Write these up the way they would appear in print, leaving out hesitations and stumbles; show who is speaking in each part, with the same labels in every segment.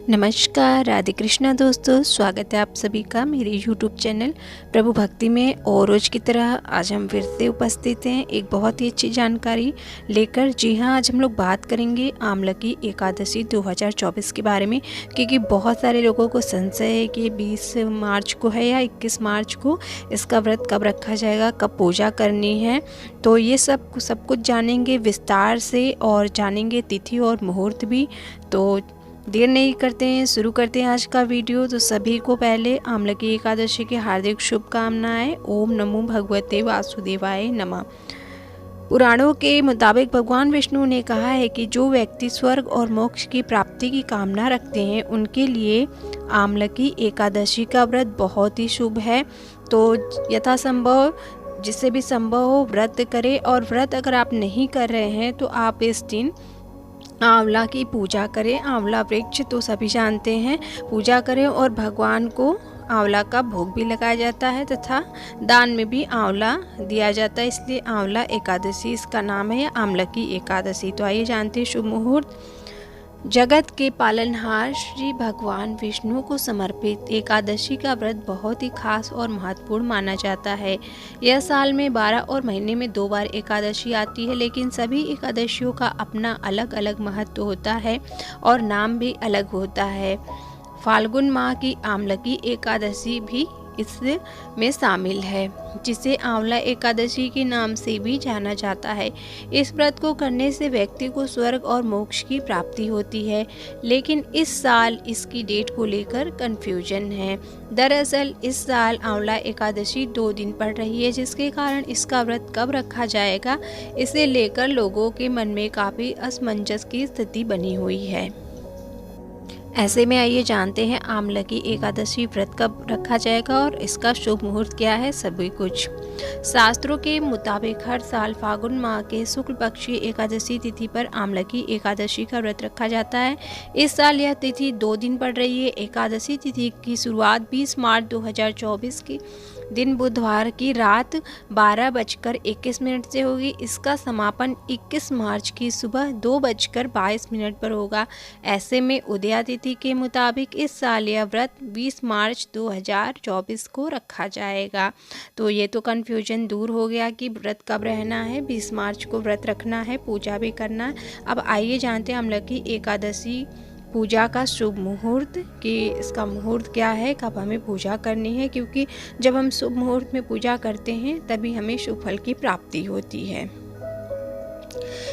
Speaker 1: नमस्कार, राधे कृष्णा दोस्तों, स्वागत है आप सभी का मेरे YouTube चैनल प्रभु भक्ति में। और रोज़ की तरह आज हम फिर से उपस्थित हैं एक बहुत ही अच्छी जानकारी लेकर। जी हाँ, आज हम लोग बात करेंगे आमलकी एकादशी 2024 के बारे में, क्योंकि बहुत सारे लोगों को संशय है कि 20 मार्च को है या 21 मार्च को इसका व्रत कब रखा जाएगा, कब पूजा करनी है। तो ये सब कुछ जानेंगे विस्तार से और जानेंगे तिथि और मुहूर्त भी। तो देर नहीं करते हैं, शुरू करते हैं आज का वीडियो। तो सभी को पहले आमलकी एकादशी की हार्दिक शुभकामनाएं। ओम नमो भगवते वासुदेवाय नमः। पुराणों के मुताबिक भगवान विष्णु ने कहा है कि जो व्यक्ति स्वर्ग और मोक्ष की प्राप्ति की कामना रखते हैं उनके लिए आमलकी एकादशी का व्रत बहुत ही शुभ है। तो यथासंभव जिससे भी संभव हो व्रत करें। और व्रत अगर आप नहीं कर रहे हैं तो आप इस दिन आंवला की पूजा करें। आंवला वृक्ष तो सभी जानते हैं, पूजा करें। और भगवान को आंवला का भोग भी लगाया जाता है तथा दान में भी आंवला दिया जाता है, इसलिए आंवला एकादशी इसका नाम है, या आमलकी एकादशी। तो आइए जानते हैं शुभ मुहूर्त। जगत के पालनहार श्री भगवान विष्णु को समर्पित एकादशी का व्रत बहुत ही खास और महत्वपूर्ण माना जाता है। यह साल में 12 और महीने में 2 बार एकादशी आती है, लेकिन सभी एकादशियों का अपना अलग अलग महत्व होता है और नाम भी अलग होता है। फाल्गुन माह की आमलकी एकादशी भी इसमें शामिल है, जिसे आंवला एकादशी के नाम से भी जाना जाता है। इस व्रत को करने से व्यक्ति को स्वर्ग और मोक्ष की प्राप्ति होती है, लेकिन इस साल इसकी डेट को लेकर कंफ्यूजन है। दरअसल इस साल आंवला एकादशी 2 दिन पड़ रही है, जिसके कारण इसका व्रत कब रखा जाएगा इसे लेकर लोगों के मन में काफ़ी असमंजस की स्थिति बनी हुई है। ऐसे में आइए जानते हैं आमलकी एकादशी व्रत कब रखा जाएगा और इसका शुभ मुहूर्त क्या है। सभी कुछ शास्त्रों के मुताबिक हर साल फाल्गुन माह के शुक्ल पक्षी एकादशी तिथि पर आमलकी एकादशी का व्रत रखा जाता है। इस साल यह तिथि 2 दिन पड़ रही है। एकादशी तिथि की शुरुआत 20 मार्च 2024 की दिन बुधवार की रात 12:21 से होगी। इसका समापन 21 मार्च की सुबह 2:22 पर होगा। ऐसे में उदया तिथि के मुताबिक इस साल यह व्रत 20 मार्च 2024 को रखा जाएगा। तो ये तो कन्फ्यूजन दूर हो गया कि व्रत कब रहना है। 20 मार्च को व्रत रखना है, पूजा भी करना है। अब आइए जानते हैं आमलकी एकादशी पूजा का शुभ मुहूर्त, कि इसका मुहूर्त क्या है, कब हमें पूजा करनी है। क्योंकि जब हम शुभ मुहूर्त में पूजा करते हैं तभी हमें शुभ फल की प्राप्ति होती है।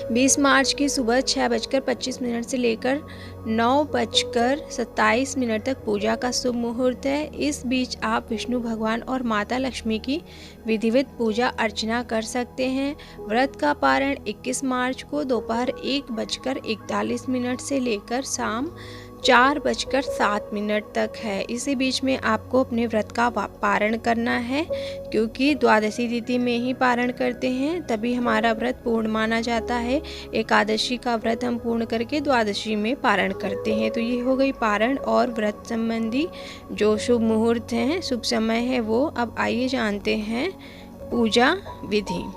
Speaker 1: 20 मार्च की सुबह 6:25 से लेकर 9:27 तक पूजा का शुभ मुहूर्त है। इस बीच आप विष्णु भगवान और माता लक्ष्मी की विधिवत पूजा अर्चना कर सकते हैं। व्रत का पारण 21 मार्च को दोपहर 1:41 से लेकर शाम 4:07 तक है। इसी बीच में आपको अपने व्रत का पारण करना है, क्योंकि द्वादशी तिथि में ही पारण करते हैं तभी हमारा व्रत पूर्ण माना जाता है। एकादशी का व्रत हम पूर्ण करके द्वादशी में पारण करते हैं। तो ये हो गई पारण और व्रत संबंधी जो शुभ मुहूर्त हैं, शुभ समय है वो। अब आइए जानते हैं पूजा विधि।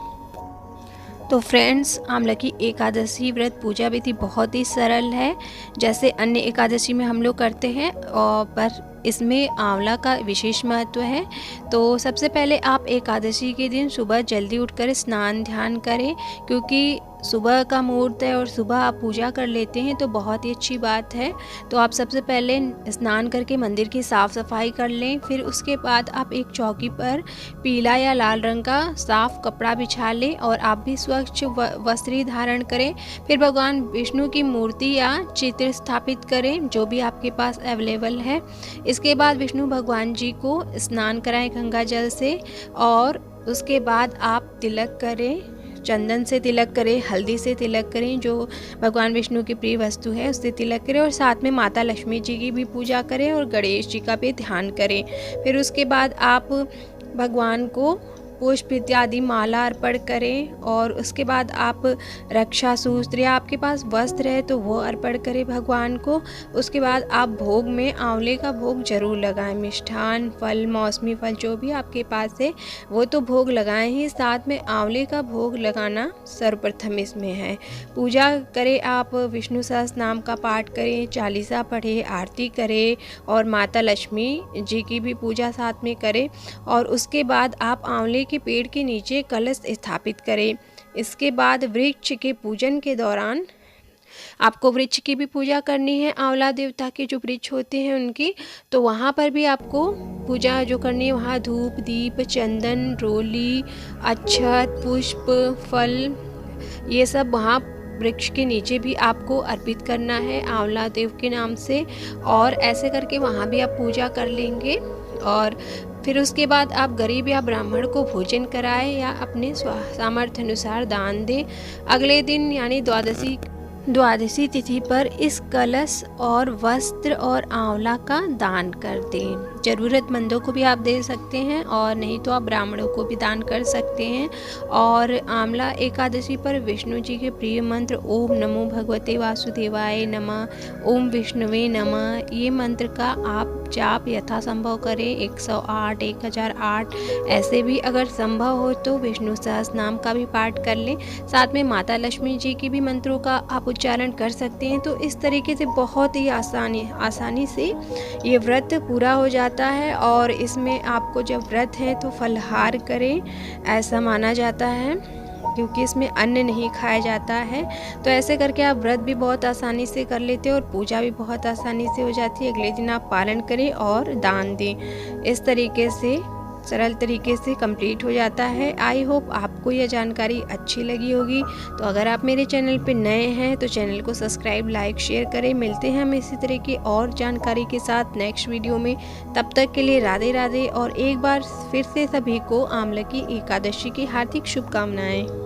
Speaker 1: तो फ्रेंड्स, आमलकी एकादशी व्रत पूजा विधि बहुत ही सरल है, जैसे अन्य एकादशी में हम लोग करते हैं, और पर इसमें आंवला का विशेष महत्व है। तो सबसे पहले आप एकादशी के दिन सुबह जल्दी उठकर स्नान ध्यान करें, क्योंकि सुबह का मुहूर्त है और सुबह आप पूजा कर लेते हैं तो बहुत ही अच्छी बात है। तो आप सबसे पहले स्नान करके मंदिर की साफ़ सफाई कर लें। फिर उसके बाद आप एक चौकी पर पीला या लाल रंग का साफ कपड़ा बिछा लें और आप भी स्वच्छ वस्त्र धारण करें। फिर भगवान विष्णु की मूर्ति या चित्र स्थापित करें, जो भी आपके पास अवेलेबल है। इसके बाद विष्णु भगवान जी को स्नान कराएं गंगा जल से, और उसके बाद आप तिलक करें, चंदन से तिलक करें, हल्दी से तिलक करें, जो भगवान विष्णु की प्रिय वस्तु है उससे तिलक करें। और साथ में माता लक्ष्मी जी की भी पूजा करें और गणेश जी का भी ध्यान करें। फिर उसके बाद आप भगवान को पुष्प इत्यादि माला अर्पण करें। और उसके बाद आप रक्षा सूत्र या आपके पास वस्त्र है तो वो अर्पण करें भगवान को। उसके बाद आप भोग में आंवले का भोग जरूर लगाएं। मिष्ठान फल, मौसमी फल जो भी आपके पास है वो तो भोग लगाएं ही, साथ में आंवले का भोग लगाना सर्वप्रथम इसमें है। पूजा करें, आप विष्णु सहस्त्र नाम का पाठ करें, चालीसा पढ़ें, आरती करें और माता लक्ष्मी जी की भी पूजा साथ में करें। और उसके बाद आप आंवले के पेड़ के नीचे कलश स्थापित करें। इसके बाद वृक्ष के पूजन के दौरान आपको वृक्ष की भी पूजा करनी है, आंवला देवता के जो वृक्ष होते हैं उनकी, तो वहाँ पर भी आपको पूजा जो करनी है, वहाँ धूप दीप चंदन रोली अक्षत पुष्प फल ये सब वहाँ वृक्ष के नीचे भी आपको अर्पित करना है आंवला देव के नाम से। और ऐसे करके वहाँ भी आप पूजा कर लेंगे। और फिर उसके बाद आप गरीब या ब्राह्मण को भोजन कराएं या अपने सामर्थ्य अनुसार दान दें। अगले दिन यानी द्वादशी तिथि पर इस कलश और वस्त्र और आंवला का दान कर दें। ज़रूरतमंदों को भी आप दे सकते हैं और नहीं तो आप ब्राह्मणों को भी दान कर सकते हैं। और आंवला एकादशी पर विष्णु जी के प्रिय मंत्र ओम नमो भगवते वासुदेवाय नमः, ओम विष्णुवे नमः, ये मंत्र का आप जाप यथासंभव करें। 108 1008 ऐसे भी अगर संभव हो तो विष्णु सहस्त्र नाम का भी पाठ कर लें। साथ में माता लक्ष्मी जी की भी मंत्रों का आप उच्चारण कर सकते हैं। तो इस तरीके से बहुत ही आसानी से ये व्रत पूरा हो जाता है। और इसमें आपको जब व्रत है तो फलाहार करें, ऐसा माना जाता है, क्योंकि इसमें अन्न नहीं खाया जाता है। तो ऐसे करके आप व्रत भी बहुत आसानी से कर लेते हैं और पूजा भी बहुत आसानी से हो जाती है। अगले दिन आप पालन करें और दान दें। इस तरीके से सरल तरीके से कंप्लीट हो जाता है। आई होप आपको यह जानकारी अच्छी लगी होगी। तो अगर आप मेरे चैनल पे नए हैं तो चैनल को सब्सक्राइब लाइक शेयर करें। मिलते हैं हम इसी तरह की और जानकारी के साथ नेक्स्ट वीडियो में। तब तक के लिए राधे राधे और एक बार फिर से सभी को आंवला की एकादशी की हार्दिक शुभकामनाएं।